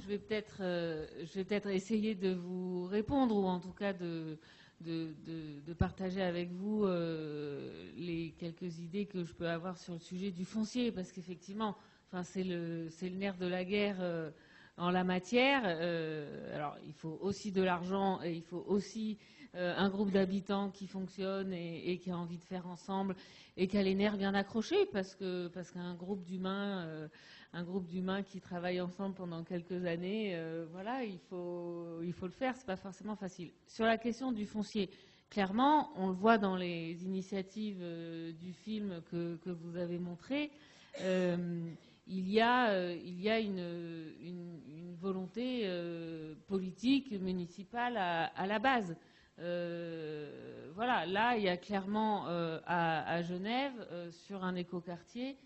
Je vais peut-être essayer de vous répondre, ou en tout cas de partager avec vous les quelques idées que je peux avoir sur le sujet du foncier, parce qu'effectivement, enfin, c'est le nerf de la guerre en la matière. Alors, il faut aussi de l'argent et il faut aussi un groupe d'habitants qui fonctionne et qui a envie de faire ensemble et qui a les nerfs bien accrochés, parce qu'un groupe d'humains qui travaillent ensemble pendant quelques années, voilà, il faut le faire. C'est pas forcément facile. Sur la question du foncier, clairement, on le voit dans les initiatives du film que vous avez montré. Il y a une volonté politique, municipale à la base. Voilà, là, il y a clairement à Genève, sur un écoquartier,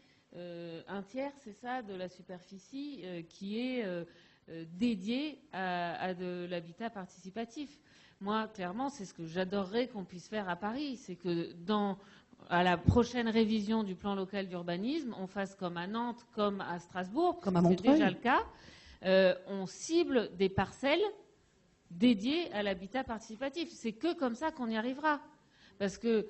un tiers, c'est ça, de la superficie qui est dédié à de l'habitat participatif. Moi, clairement, c'est ce que j'adorerais qu'on puisse faire à Paris, c'est que à la prochaine révision du plan local d'urbanisme, on fasse comme à Nantes, comme à Strasbourg, comme à Montreuil. C'est déjà le cas. On cible des parcelles dédiées à l'habitat participatif. C'est que comme ça qu'on y arrivera. Parce que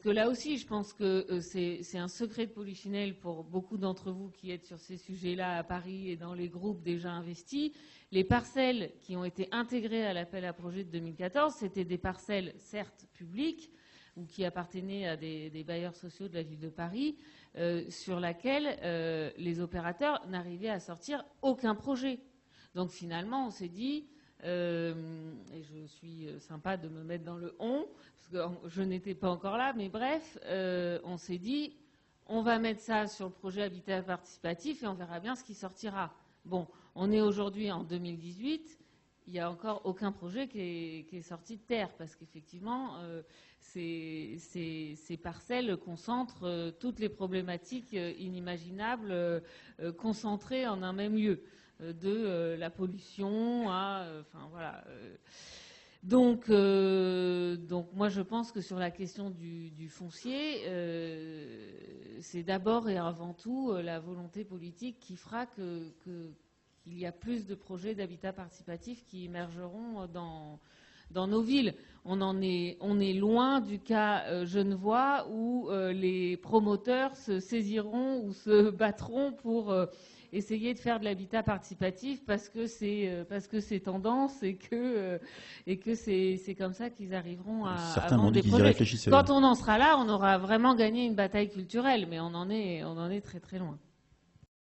là aussi, je pense que c'est un secret de polichinelle pour beaucoup d'entre vous qui êtes sur ces sujets-là à Paris et dans les groupes déjà investis. Les parcelles qui ont été intégrées à l'appel à projet de 2014, c'était des parcelles, certes, publiques, ou qui appartenaient à des bailleurs sociaux de la ville de Paris, sur laquelle les opérateurs n'arrivaient à sortir aucun projet. Donc finalement, on s'est dit, et je suis sympa de me mettre dans le on, parce que je n'étais pas encore là, mais bref, on s'est dit, on va mettre ça sur le projet habitat participatif et on verra bien ce qui sortira. Bon, on est aujourd'hui en 2018, il n'y a encore aucun projet qui est sorti de terre, parce qu'effectivement, ces parcelles concentrent toutes les problématiques inimaginables concentrées en un même lieu, de la pollution à... enfin voilà. Donc moi je pense que sur la question du foncier, c'est d'abord et avant tout la volonté politique qui fera qu'il y a plus de projets d'habitat participatif qui émergeront dans nos villes. On est loin du cas genevois où les promoteurs se saisiront ou se battront pour essayer de faire de l'habitat participatif parce que c'est tendance et que c'est comme ça qu'ils arriveront à vendre des projets. Quand on en sera là, on aura vraiment gagné une bataille culturelle, mais on en est très très loin.